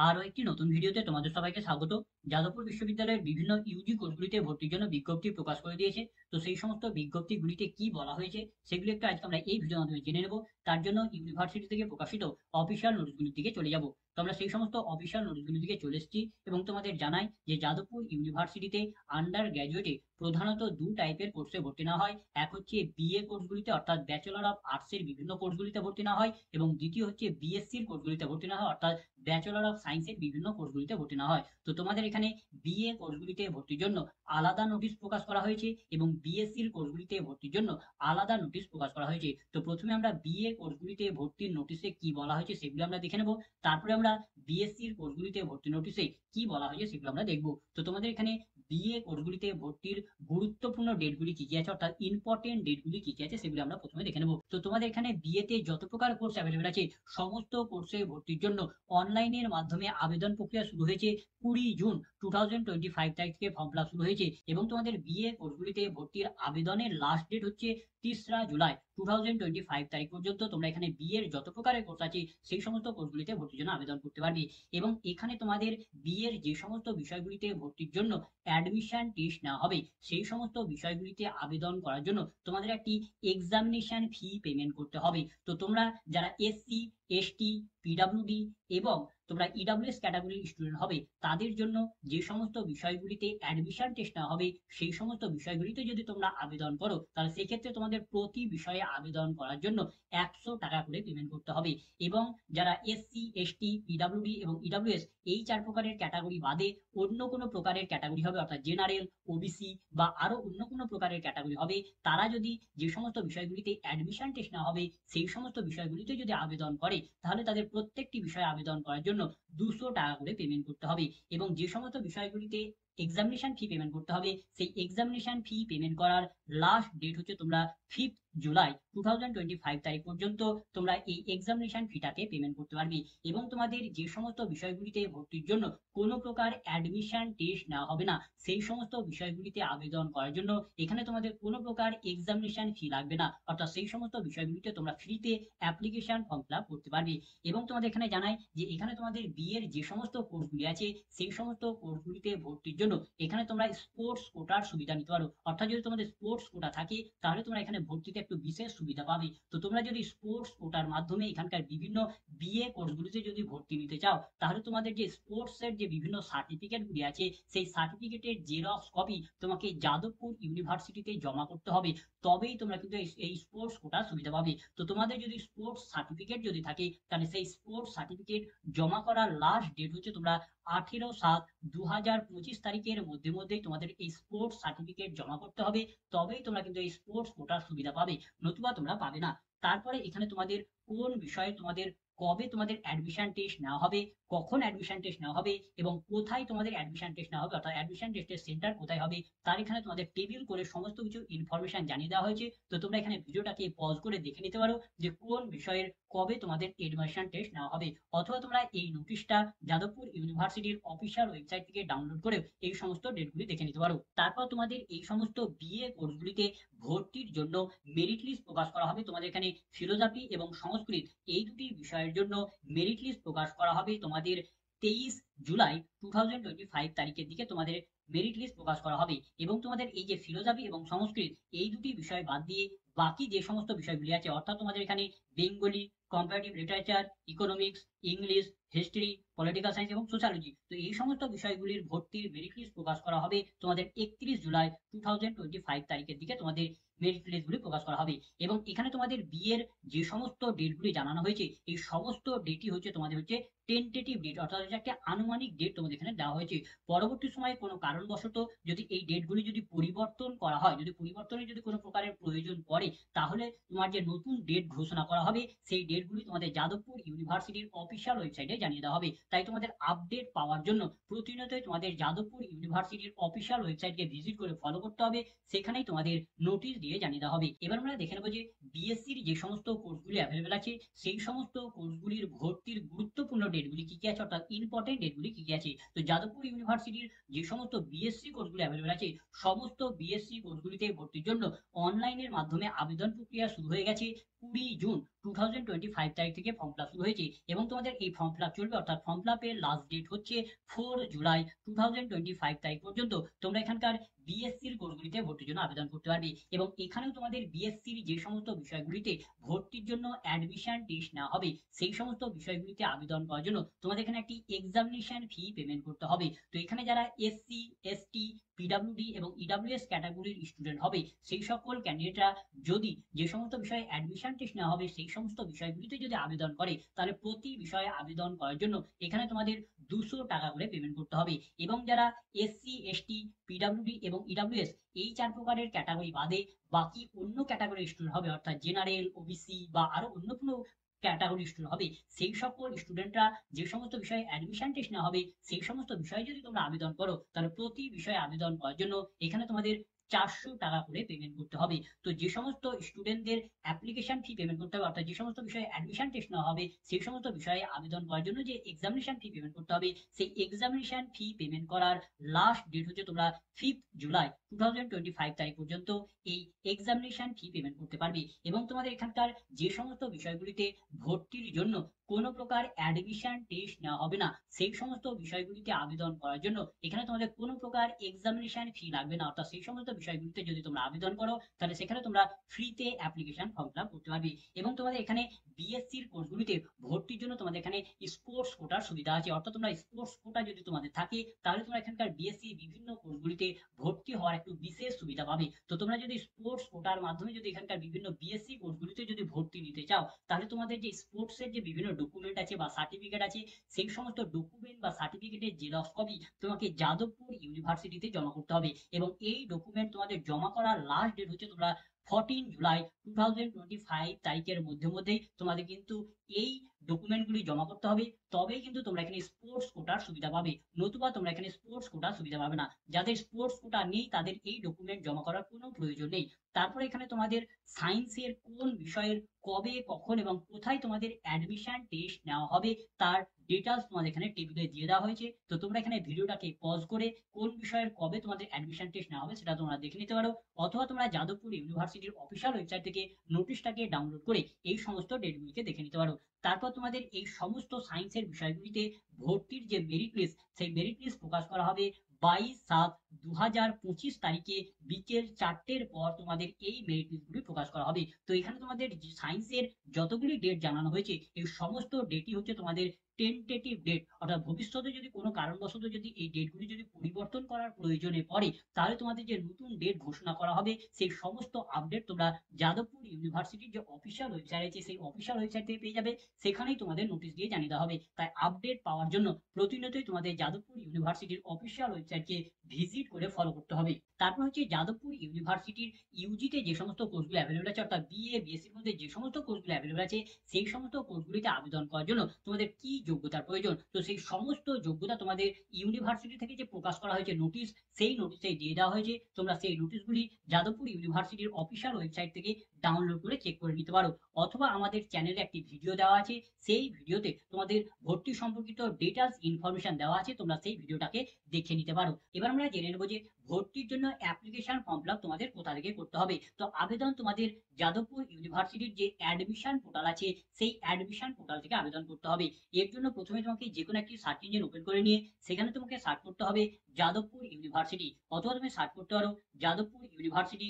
আরো একটি নতুন ভিডিওতে তোমাদের সবাইকে স্বাগত। যাদবপুর বিশ্ববিদ্যালয়ের বিভিন্ন ইউজি কোর্সগুলিতে ভর্তির জন্য বিজ্ঞপ্তি প্রকাশ করে দিয়েছে। তো সেই সমস্ত বিজ্ঞপ্তিগুলিতে কি বলা হয়েছে সেগুলো একটু আজকে আমরা এই ভিডিওর মাধ্যমে জেনে নেব। তার জন্য ইউনিভার্সিটি থেকে প্রকাশিত অফিসিয়াল নোটিশগুলির দিকে চলে যাব। তো আমরা সেই সমস্ত অফিসিয়াল নোটিশগুলির দিকে চলে এসেছি এবং তোমাদের জানাই যে যাদবপুর ইউনিভার্সিটিতে আন্ডার গ্র্যাজুয়েটে প্রধানত দু টাইপের কোর্সে ভর্তি নেওয়া হয়। এক হচ্ছে বিএ কোর্সগুলিতে অর্থাৎ ব্যাচেলর অফ আর্টসের বিভিন্ন কোর্সগুলিতে ভর্তি নেওয়া হয়, এবং দ্বিতীয় হচ্ছে বিএসসির কোর্সগুলিতে ভর্তি নেওয়া হয় অর্থাৎ ব্যাচেলর অফ সায়েন্সের বিভিন্ন কোর্সগুলিতে ভর্তি নেওয়া হয়। তো তোমাদের এখানে বিএ কোর্সগুলিতে ভর্তির জন্য আলাদা নোটিশ প্রকাশ করা হয়েছে এবং বিএসসির কোর্সগুলিতে ভর্তির জন্য আলাদা নোটিশ প্রকাশ করা হয়েছে। তো প্রথমে আমরা বিএ কোর্সগুলিতে ভর্তির নোটিশে কি বলা হয়েছে সেগুলো আমরা দেখে নেব। তারপরে আমরা বিএসসির কোর্সগুলিতে ভর্তির নোটিশে কি বলা হয়েছে সেগুলো আমরা দেখব। তো তোমাদের এখানে বিএ কোর্সগুলিতে ভর্তির গুরুত্বপূর্ণ ডেটগুলি কি কি আছে অর্থাৎ ইম্পর্টেন্ট ডেটগুলি কি কি আছে সেগুলো আমরা প্রথমে দেখে নেব। তো তোমাদের এখানে বিএতে যত প্রকার কোর্স অ্যাভেলেবেল আছে সমস্ত কোর্সে ভর্তির জন্য অনলাইনের মাধ্যমে আবেদন প্রক্রিয়া শুরু হয়েছে 20 জুন 2025 তারিখ থেকে ফর্ম ফিল আপ শুরু হয়েছে, এবং তোমাদের বিএ কোর্সগুলিতে ভর্তির আবেদনের লাস্ট ডেট হচ্ছে 3রা জুলাই 2025 তারিখ পর্যন্ত তোমরা এখানে বিএ এর যত প্রকারের কোর্স আছে সেই সমস্ত কোর্সগুলিতে ভর্তির জন্য আবেদন করতে পারবে। এবং এখানে তোমাদের বিএ এর যে সমস্ত বিষয়গুলিতে ভর্তির জন্য অ্যাডমিশন টেস্ট নেওয়া হবে সেই সমস্ত বিষয়গুলিতে আবেদন করার জন্য তোমাদের একটি এক্সামিনেশন ফি পেমেন্ট করতে হবে। তো তোমরা যারা এসসি, এসটি, পিডাব্লিউডি এবং তোমরা ইডাব্লিউএস ক্যাটাগরির স্টুডেন্ট হবে তাদের জন্য যে সমস্ত বিষয়গুলিতে অ্যাডমিশন টেস্ট নেওয়া হবে সেই সমস্ত বিষয়গুলিতে যদি তোমরা আবেদন করো তাহলে সেক্ষেত্রে তোমাদের প্রতি বিষয়ে আবেদন করার জন্য 100 টাকা করে পেমেন্ট করতে হবে। এবং যারা এসসি, এসটি, পিডাব্লিউডি এবং ইডাব্লিউএস এই 4 প্রকারের ক্যাটাগরি বাদে অন্য কোনো প্রকারের ক্যাটাগরি হবে অর্থাৎ জেনারেল, ওবিসি বা আরো অন্য কোনো প্রকারের ক্যাটাগরি হবে, তারা যদি যে সমস্ত বিষয়গুলিতে অ্যাডমিশন টেস্ট নেওয়া হবে সেই সমস্ত বিষয়গুলিতে যদি আবেদন করে তাহলে তাদের প্রত্যেকটি বিষয়ে আবেদন করার জন্য 200 টাকা করে পেমেন্ট করতে হবে। এবং যে সমস্ত বিষয়গুলিতে এক্সামিনেশন ফি পেমেন্ট করতে হবে সেই এক্সামিনেশন ফি পেমেন্ট করার লাস্ট ডেট হচ্ছে তোমরা 5 জুলাই 2025 তারিখ পর্যন্ত তোমরা এই এক্সামিনেশন ফিটাকে পেমেন্ট করতে পারবে। এবং তোমাদের যে সমস্ত বিষয়গুলিতে ভর্তির জন্য কোনো প্রকার অ্যাডমিশন টেস্ট নেওয়া হবে না সেই সমস্ত বিষয়গুলিতে আবেদন করার জন্য এখানে তোমাদের কোনো প্রকার এক্সামিনেশন ফি লাগবে না, অর্থাৎ সেই সমস্ত বিষয়গুলিতে তোমরা ফ্রিতে অ্যাপ্লিকেশন ফর্ম ফিল আপ করতে পারবে। এবং তোমাদের এখানে জানাই যে এখানে তোমাদের বিএর যে সমস্ত কোর্সগুলি আছে সেই সমস্ত কোর্সগুলিতে ভর্তির জন্য এখানে তোমরা স্পোর্টস কোটার সুবিধা নিতে পারো, অর্থাৎ যদি তোমাদের স্পোর্টস কোটা থাকে তাহলে তোমরা এখানে ভর্তিতে একটু বিশেষ সুবিধা পাবে। তো তোমরা যদি স্পোর্টস কোটার মাধ্যমে এখানকার বিভিন্ন বিএ কোর্সগুলিতে যদি ভর্তি নিতে চাও তাহলে তোমাদের যে স্পোর্টস এর যে বিভিন্ন সার্টিফিকেট গুলি আছে সেই সার্টিফিকেটের জেরক্স কপি তোমাকে যাদবপুর ইউনিভার্সিটিতে জমা করতে হবে, তবেই তোমরা কিন্তু এই স্পোর্টস কোটার সুবিধা পাবে। তো তোমাদের যদি স্পোর্টস সার্টিফিকেট যদি থাকে তাহলে সেই স্পোর্টস সার্টিফিকেট জমা করার লাস্ট ডেট হচ্ছে তোমরা 18/7/2025 তারিখের মধ্যেই তোমাদের এই স্পোর্টস সার্টিফিকেট জমা করতে হবে, তবেই তোমরা কিন্তু এই স্পোর্টস কোটার সুবিধা পাবে, নতুবা তোমরা পাবে না। তারপরে এখানে তোমাদের কোন বিষয়ে তোমাদের কবে তোমাদের অ্যাডমিশন টেস্ট নেওয়া হবে, কখন অ্যাডমিশন টেস্ট নেওয়া হবে এবং কোথায় তোমাদের অ্যাডমিশন টেস্ট নেওয়া হবে অর্থাৎ অ্যাডমিশন টেস্টের সেন্টার কোথায় হবে তার এখানে তোমাদের টেবিল করে সমস্ত কিছু ইনফরমেশন জানিয়ে দেওয়া হয়েছে। তো তোমরা এখানে ভিডিওটাকে পজ করে দেখে নিতে পারো যে কোন বিষয়ের কবে তোমাদের অ্যাডমিশন টেস্ট নেওয়া হবে, অথবা তোমরা এই নোটিশটা যাদবপুর ইউনিভার্সিটির অফিসিয়াল ওয়েবসাইট থেকে ডাউনলোড করে এই সমস্ত ডেটগুলি দেখে নিতে পারো। তারপর তোমাদের এই সমস্ত বিএ কোর্সগুলিতে ভর্তির জন্য মেরিট লিস্ট প্রকাশ করা হবে। তোমাদের এখানে ফিলোজফি এবং সংস্কৃত এই দুটি বিষয়ের জন্য মেরিট লিস্ট প্রকাশ করা হবে তোমাদের 23 জুলাই 2025 তারিখের দিকে তোমাদের মেরিট লিস্ট প্রকাশ করা হবে। এবং তোমাদের এই যে ফিলোজফি এবং সংস্কৃত এই দুটি বিষয় বাদ দিয়ে বাকি যে সমস্ত বিষয়গুলি আছে অর্থাৎ তোমাদের এখানে Bengali, comparative literature, economics, English, history, political science এবং সোশ্যালজি, তো এই সমস্ত বিষয়গুলির ভর্তির মেরিট লিস্ট প্রকাশ করা হবে তোমাদের 31 জুলাই 2025 তারিখের দিকে তোমাদের মেরিট লিস্টগুলি প্রকাশ করা হবে। এবং এখানে তোমাদের বিয়ের যে সমস্ত ডেটগুলি জানানো হয়েছে এই সমস্ত ডেটই হচ্ছে তোমাদের হচ্ছে টেন্টেটিভ ডেট, অর্থাৎ হচ্ছে একটা আনুমানিক ডেট তোমাদের এখানে দেওয়া হয়েছে। পরবর্তী সময়ে কোনো কারণবশত যদি এই ডেটগুলি যদি পরিবর্তন করা হয়, যদি পরিবর্তনের যদি কোনো প্রকারের প্রয়োজন পড়ে তাহলে তোমার যে নতুন ডেট ঘোষণা করা হবে সেই ডেটগুলি তোমাদের যাদবপুর ইউনিভার্সিটির অফিসিয়াল ওয়েবসাইটে জানিয়ে দেওয়া হবে। তাই তোমাদের আপডেট পাওয়ার জন্য প্রতিনিয়তই তোমাদের যাদবপুর ইউনিভার্সিটির অফিসিয়াল ওয়েবসাইটকে ভিজিট করে ফলো করতে হবে, সেখানেই তোমাদের নোটিশ দিয়ে জানিয়ে দেওয়া হবে। এবার আমরা দেখে নেবো যে বিএসসির যে সমস্ত কোর্সগুলি অ্যাভেলেবেল আছে সেই সমস্ত কোর্সগুলির ভর্তির গুরুত্বপূর্ণ ডেটগুলি কি কি আছে অর্থাৎ ইম্পর্টেন্ট ডেটগুলি কি কি আছে। তো যাদবপুর ইউনিভার্সিটির যে সমস্ত বিএসসি কোর্সগুলি অ্যাভেলেবেল আছে সমস্ত বিএসসি কোর্সগুলিতে ভর্তির জন্য অনলাইনের মাধ্যমে আবেদন প্রক্রিয়া শুরু হয়ে গেছে 20 জুন 2025 তারিখ থেকে ফর্ম ফিল আপ শুরু হয়েছে। এবং তোমাদের এই ফর্ম ফিল চলবে, অর্থাৎ ফর্ম ফিল আপের লাস্ট ডেট হচ্ছে 4 জুলাই 2025 তারিখ পর্যন্ত তোমরা এখানকার বিএসসির কোর্সগুলিতে ভর্তির জন্য আবেদন করতে পারবে। এবং এখানেও তোমাদের বিএসসির যে সমস্ত বিষয়গুলিতে ভর্তির জন্য অ্যাডমিশন টেস্ট নেওয়া হবে সেই সমস্ত বিষয়গুলিতে আবেদন করার জন্য তোমাদের এখানে একটি এক্সামিনেশন ফি পেমেন্ট করতে হবে। তো এখানে যারা এসসি, এসটি, পিডব্লিউডি এবং ইডব্লিউএস ক্যাটাগরির স্টুডেন্ট হবে সেই সকল ক্যান্ডিডেটরা যদি যে সমস্ত বিষয়ে অ্যাডমিশন টেস্ট নেওয়া হবে সেই সমস্ত বিষয়গুলিতে যদি আবেদন করে, তাহলে প্রতি বিষয়ে আবেদন করার জন্য এখানে তোমাদের 200 টাকা করে পেমেন্ট করতে হবে। এবং যারা এসসি, এসটি, পিডব্লিউডি এবং ইডব্লিউএস এই 4 প্রকারের ক্যাটাগরি বাদে বাকি অন্য ক্যাটাগরির স্টুডেন্ট হবে, অর্থাৎ জেনারেল, ওবিসি বা আরো অন্য কোনো ক্যাটাগরি স্টুডেন্ট হবে, সেই সকল স্টুডেন্টরা যে সমস্ত বিষয়ে অ্যাডমিশন টেস্ট নেওয়া হবে সেই সমস্ত বিষয়ে যদি তোমরা আবেদন করো, তাহলে প্রতি বিষয়ে আবেদন করার জন্য এখানে তোমাদের 400 টাকা করে পেমেন্ট করতে হবে। তো যে সমস্ত স্টুডেন্টদের অ্যাপ্লিকেশন ফি পেমেন্ট করতে হবে, অর্থাৎ যে সমস্ত বিষয়ে অ্যাডমিশন টেস্ট নেওয়া হবে সেই সমস্ত বিষয়ে আবেদন করার জন্য যে এক্সামিনেশন ফি পেমেন্ট করতে হবে, সেই এক্সামিনেশন ফি পেমেন্ট করার লাস্ট ডেট হচ্ছে তোমরা 5 জুলাই 2025 তারিখ পর্যন্ত এই এক্সামিনেশন ফি পেমেন্ট করতে পারবে। এবং তোমাদের এখানকার যে সমস্ত বিষয়গুলিতে ভর্তির জন্য কোনো প্রকার অ্যাডমিশন টেস্ট নেওয়া হবে না সেই সমস্ত বিষয়গুলিতে আবেদন করার জন্য এখানে তোমাদের কোনো প্রকার এক্সামিনেশন ফি লাগবে না, অর্থাৎ সেই সমস্ত বিষয়গুলিতে যদি তোমরা আবেদন করো তাহলে সেখানে তোমরা ফ্রিতে অ্যাপ্লিকেশন ফর্ম ফিল আপ করতে পারবে। এবং তোমাদের এখানে বিএসসির কোর্সগুলিতে ভর্তির জন্য তোমাদের এখানে স্পোর্টস কোটার সুবিধা আছে, অর্থাৎ তোমরা স্পোর্টস কোটা যদি তোমাদের থাকে তাহলে তোমরা এখানকার বিএসসি বিভিন্ন কোর্সগুলিতে ভর্তি হওয়ার একটু বিশেষ সুবিধা পাবে। তো তোমরা যদি স্পোর্টস কোটার মাধ্যমে যদি এখানকার বিভিন্ন বিএসসি কোর্সগুলিতে যদি ভর্তি নিতে চাও, তাহলে তোমাদের যে স্পোর্টসের যে বিভিন্ন ডকুমেন্ট আছে বা সার্টিফিকেট আছে সেই সমস্ত ডকুমেন্ট বা সার্টিফিকেটের জেরক্স কপি তোমাকে যাদবপুর ইউনিভার্সিটিতে জমা করতে হবে। এবং এই ডকুমেন্ট তোমাদের জমা করার লাস্ট ডেট হচ্ছে তোমরা 14 জুলাই 2025 তারিখের মধ্যেই তোমাদের কিন্তু এই ডকুমেন্টগুলি জমা করতে হবে, তবেই কিন্তু তোমরা এখানে স্পোর্টস কোটার সুবিধা পাবে, নতুবা তোমরা এখানে স্পোর্টস কোটার সুবিধা পাবে না। যাদের স্পোর্টস কোটা নেই তাদের এই ডকুমেন্ট জমা করার কোনো প্রয়োজন নেই। তারপরে এখানে তোমাদের সায়েন্সের কোন বিষয়ের কবে, কখন এবং কোথায় তোমাদের অ্যাডমিশন টেস্ট নেওয়া হবে তার ডিটেলস তোমাদের এখানে টেবিলে দিয়ে দেওয়া হয়েছে। তো তোমরা এখানে ভিডিওটাকে পজ করে কোন বিষয়ের কবে তোমাদের অ্যাডমিশন টেস্ট নেওয়া হবে সেটা তোমরা দেখে নিতে পারো, অথবা তোমরা যাদবপুর ইউনিভার্সিটির অফিসিয়াল ওয়েবসাইট থেকে নোটিশটাকে ডাউনলোড করে এই সমস্ত ডেটগুলিকে দেখে নিতে পারো। তারপর তোমাদের এই সমস্ত সায়েন্সের বিষয়গুলিতে ভর্তির যে মেরিট লিস্ট সেই মেরিট লিস্ট প্রকাশ করা হবে 22/7/2025 তারিখে বিকেল 4টের পর তোমাদের এই মেরিট লিস্টগুলি প্রকাশ করা হবে। তো এখানে তোমাদের সায়েন্সের যতগুলি ডেট জানানো হয়েছে এই সমস্ত ডেটই হচ্ছে তোমাদের টেন্টেটিভ ডেট, অর্থাৎ ভবিষ্যতে যদি কোনো কারণবশত যদি এই ডেটগুলি যদি পরিবর্তন করার প্রয়োজনে পড়ে তাহলে তোমাদের যে নতুন ডেট ঘোষণা করা হবে সেই সমস্ত আপডেট তোমরা যাদবপুর ইউনিভার্সিটির যে অফিসিয়াল ওয়েবসাইট আছে সেই অফিসিয়াল ওয়েবসাইট থেকে পেয়ে যাবে, সেখানেই তোমাদের নোটিশ দিয়ে জানিয়ে দেওয়া হবে। তাই আপডেট পাওয়ার জন্য প্রতিনিয়তই তোমাদের যাদবপুর ইউনিভার্সিটির অফিসিয়াল ওয়েবসাইটকে ভিজিট করে ফলো করতে হবে। তারপর হচ্ছে যাদবপুর ইউনিভার্সিটির ইউজিতে যে সমস্ত কোর্সগুলো অ্যাভেলেবল আছে, অর্থাৎ বিএ, বিএসসির মধ্যে যে সমস্ত কোর্সগুলো অ্যাভেলেবল আছে সেই সমস্ত কোর্সগুলিতে আবেদন করার জন্য তোমাদের কি যোগ্যতার প্রয়োজন, তো সেই সমস্ত যোগ্যতা তোমাদের ইউনিভার্সিটি থেকে যে প্রকাশ করা হয়েছে নোটিশ সেই নোটিশে দিয়ে দেওয়া হয়েছে। তোমরা সেই নোটিশগুলি যাদবপুর ইউনিভার্সিটির অফিসিয়াল ওয়েবসাইট থেকে ডাউনলোড করে চেক করে নিতে পারো, অথবা আমাদের চ্যানেলে একটি ভিডিও দেওয়া আছে সেই ভিডিওতে তোমাদের ভর্তি সম্পর্কিত ডিটেলস ইনফরমেশন দেওয়া আছে, তোমরা সেই ভিডিওটাকে দেখে নিতে পারো। এবার আমরা জেনে নেবো যে ভর্তির জন্য অ্যাপ্লিকেশন ফর্ম ফিল আপ তোমাদের কোথা থেকে করতে হবে। তো আবেদন তোমাদের যাদবপুর ইউনিভার্সিটির যে অ্যাডমিশন পোর্টাল আছে সেই অ্যাডমিশন পোর্টাল থেকে আবেদন করতে হবে। এর জন্য প্রথমে তোমাকে যে কোনো একটি সার্চ ইঞ্জিন ওপেন করে নিয়ে সেখানে তোমাকে সার্চ করতে হবে যাদবপুর ইউনিভার্সিটি, অথবা তুমি সার্চ করতে পারো যাদবপুর ইউনিভার্সিটি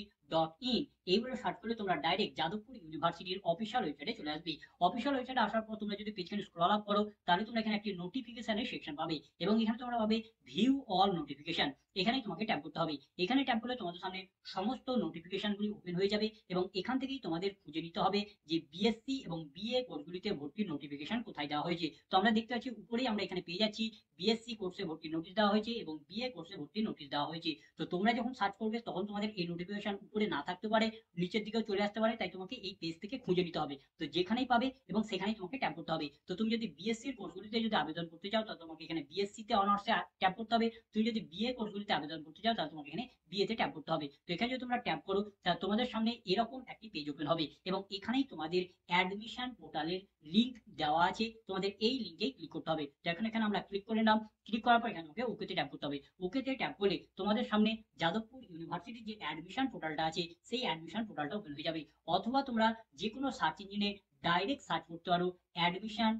.in। এইভাবে সার্চ করলে তোমরা ডাইরেক্ট যাদবপুর ইউনিভার্সিটির অফিসিয়াল ওয়েবসাইটে চলে আসবে। অফিসিয়াল ওয়েবসাইটে আসার পর তোমরা যদি পেছনে স্ক্রল আপ করো তাহলে তোমরা এখানে একটি নোটিফিকেশনের সেকশন পাবে, এবং এখানে তোমরা পাবে ভিউ অল নোটিফিকেশন, এখানে তোমাকে ট্যাপ করতে হবে। এখানে ট্যাপ করলে তোমাদের সামনে সমস্ত নোটিফিকেশনগুলি ওপেন হয়ে যাবে, এবং এখান থেকেই তোমাদের খুঁজে নিতে হবে যে বিএসসি এবং বিএ কোর্সগুলিতে ভর্তির নোটিফিকেশন কোথায় দেওয়া হয়েছে। তো আমরা দেখতে পাচ্ছি উপরেই আমরা এখানে পেয়ে যাচ্ছি বিএসসি কোর্সে ভর্তির নোটিশ দেওয়া হয়েছে এবং বিএ কোর্সে ভর্তির নোটিশ দেওয়া হয়েছে। তো তোমরা যখন সার্চ করবে তখন তোমাদের এই নোটিফিকেশন উপরে না থাকতে পারে, নিচের দিকেও চলে আসতে পারে, তাই তোমাকে এই পেজ থেকে খুঁজে নিতে হবে। তো যেখানেই পাবে এবং সেখানেই তোমাকে ট্যাপ করতে হবে। তো তুমি যদি বিএসসি এর কোর্সগুলিতে যদি আবেদন করতে চাও তাহলে তোমাকে এখানে বিএসসি তে অনার্সে ট্যাপ করতে হবে। তুমি যদি বিএ কোর্সগুলিতে আবেদন করতে চাও তাহলে তোমাকে এখানে বিএ তে ট্যাপ করতে হবে। তো এখানে যদি তোমরা ট্যাপ করো তাহলে তোমাদের সামনে এরকম একটি পেজ ওপেন হবে, এবং এখানেই তোমাদের অ্যাডমিশন পোর্টালের লিংক দেওয়া আছে, তোমাদের এই লিংকে ক্লিক করতে হবে। তো এখানে আমরা ক্লিক করে নিলাম, ক্লিক করার পর এখানে তোমাকে ওকেতে ট্যাপ করতে হবে। ওকেতে ট্যাপ করলে তোমাদের সামনে যাদবপুর ইউনিভার্সিটির যে অ্যাডমিশন পোর্টালটা আছে সেই অ্যাডমিশন পোর্টালটা ওপেন হয়ে যাবে, অথবা তোমরা যে কোনো সার্চ ইঞ্জিনে ডাইরেক্ট সার্চ করতে পারো admission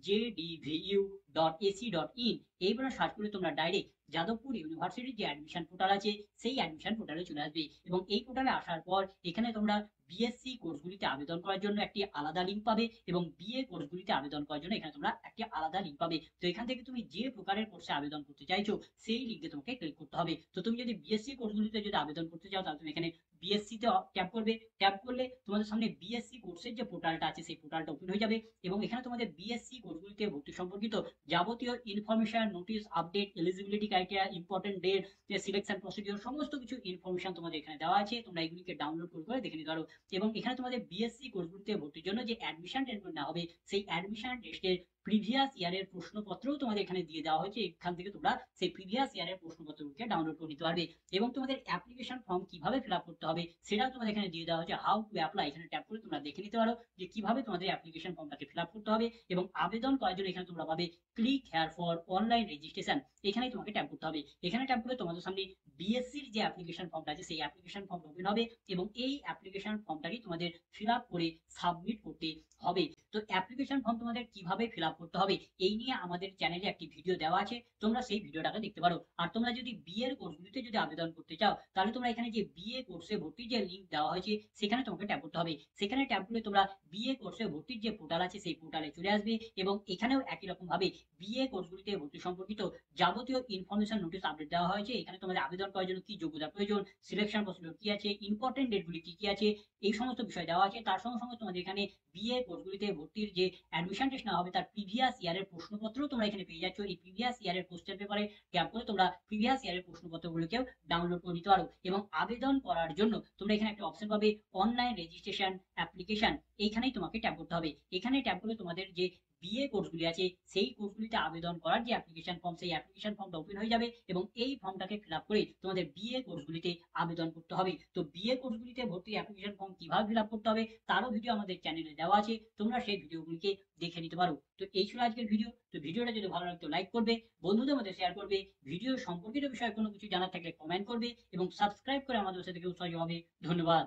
jdvu.ac.in এই বলে সার্চ করে তোমরা ডাইরেক্ট যাদবপুর ইউনিভার্সিটির যে অ্যাডমিশন পোর্টাল আছে সেই অ্যাডমিশন পোর্টালে চলে আসবে এবং এই পোর্টালে আসার পর এখানে তোমরা বিএসসি কোর্সগুলিতে আবেদন করার জন্য একটি আলাদা লিঙ্ক পাবে এবং বিএ কোর্সগুলিতে আবেদন করার জন্য এখানে তোমরা একটি আলাদা লিঙ্ক পাবে। তো এখান থেকে তুমি যে প্রকারের কোর্সে আবেদন করতে চাইছো সেই লিঙ্কে তোমাকে ক্লিক করতে হবে। তো তুমি যদি বিএসসি কোর্সগুলিতে যদি আবেদন করতে চাও তাহলে তুমি এখানে বিএসসি তে ট্যাপ করবে। ট্যাপ করলে তোমাদের সামনে বিএসসি কোর্সের যে পোর্টালটা আছে সেই পোর্টালটা ওপেন হয়ে যাবে এবং এখানে তোমাদের বিএসসি কোর্সগুলিতে ভর্তি সম্পর্কিত যাবতীয় information, notice, update, eligibility criteria, important date, selection procedure সমস্ত কিছু ইনফরমেশন তোমাদের এখানে দেওয়া আছে। তোমরা এগুলিকে ডাউনলোড করে দেখে নিতে পারো এবং এখানে তোমাদের বিএসসি কোর্সগুলিতে ভর্তির জন্য যে অ্যাডমিশন টেস্ট নেওয়া হবে সেই অ্যাডমিশন টেস্টের প্রিভিয়াস ইয়ারের প্রশ্নপত্রও তোমাদের এখানে দিয়ে দেওয়া হয়েছে। এখান থেকে তোমরা সেই প্রিভিয়াস ইয়ারের প্রশ্নপত্রগুলোকে ডাউনলোড করে নিতে পারবে এবং তোমাদের অ্যাপ্লিকেশন ফর্ম কিভাবে ফিল আপ করতে হবে সেটাও তোমাদের এখানে দিয়ে দেওয়া হয়েছে। হাউ টু অ্যাপ্লাই এখানে ট্যাপ করে তোমরা দেখে নিতে পারো যে কিভাবে তোমাদের অ্যাপ্লিকেশন ফর্মটাকে ফিল আপ করতে হবে এবং আবেদন করার জন্য এখানে তোমরা পাবে click here for online registration. এখানেই তোমাকে ট্যাপ করতে হবে। এখানে ট্যাপ করে তোমাদের সামনে বিএসসির যে অ্যাপ্লিকেশন ফর্মটা আছে সেই অ্যাপ্লিকেশন ফর্ম ওপেন হবে এবং এই অ্যাপ্লিকেশন ফর্মটাকে তোমাদের ফিল আপ করে সাবমিট করতে হবে। তো অ্যাপ্লিকেশন ফর্ম তোমাদের কিভাবে ফিল আপ করতে হবে এই নিয়ে আমাদের চ্যানেলে একটি ভিডিও দেওয়া আছে, তোমরা সেই ভিডিওটাকে দেখতে পারো। আর তোমরা যদি বিএর কোর্সগুলিতে যদি আবেদন করতে চাও তাহলে তোমরা এখানে যে বিএ কোর্সে ভর্তির যে লিঙ্ক দেওয়া হয়েছে সেখানে তোমাকে ট্যাপ করতে হবে। সেখানে ট্যাপ করে তোমরা বিএ কোর্সে ভর্তির যে পোর্টাল আছে সেই পোর্টালে চলে আসবে এবং এখানেও একই রকম ভাবে বিএ কোর্সগুলিতে ভর্তি সম্পর্কিত যাবতীয় ইনফরমেশন, নোটিশ, আপডেট দেওয়া হয়েছে। এখানে তোমাদের আবেদন করার জন্য কি যোগ্যতা প্রয়োজন, সিলেকশন প্রসিডিউর কি আছে, ইম্পর্টেন্ট ডেটগুলি কি কি আছে, এই সমস্ত বিষয় দেওয়া আছে। তার সঙ্গে সঙ্গে তোমাদের এখানে বিএ কোর্সগুলিতে ভর্তির যে অ্যাডমিশন টেস্ট নেওয়া হবে তার প্রিভিয়াস ইয়ারের প্রশ্নপত্র তোমরা এখানে পেয়ে যাচ্ছ। এই প্রিভিয়াস ইয়ারের কোশ্চেন পেপারে ট্যাপ করে তোমরা প্রিভিয়াস ইয়ারের প্রশ্নপত্রগুলোকেও ডাউনলোড করে নিতে পারো এবং আবেদন করার জন্য তোমরা এখানে একটা অপশন পাবে অনলাইন রেজিস্ট্রেশন অ্যাপ্লিকেশন। এইখানেই তোমাকে ট্যাপ করতে হবে। এখানে ট্যাপ করে তোমাদের যে বিএ কোর্সগুলি আছে সেই কোর্সগুলিতে আবেদন করার যে অ্যাপ্লিকেশন ফর্ম সেই অ্যাপ্লিকেশন ফর্মটা ওপেন হয়ে যাবে এবং এই ফর্মটাকে ফিল আপ করে তোমাদের বিএ কোর্সগুলিতে আবেদন করতে হবে। তো বিএ কোর্সগুলিতে ভর্তি অ্যাপ্লিকেশন ফর্ম কিভাবে ফিল আপ করতে হবে তারও ভিডিও আমাদের চ্যানেলে দেওয়া আছে, তোমরা সেই ভিডিওগুলিকে দেখে নিতে পারো। তো এই ছিল আজকের ভিডিও। তো ভিডিওটা যদি ভালো লাগতো লাইক করবে, বন্ধুদের মধ্যে শেয়ার করবে, ভিডিও সম্পর্কিত বিষয়ে কোনো কিছু জানার থাকলে কমেন্ট করবে এবং সাবস্ক্রাইব করে আমাদের সাথে কেউ সহযোগ হবে। ধন্যবাদ।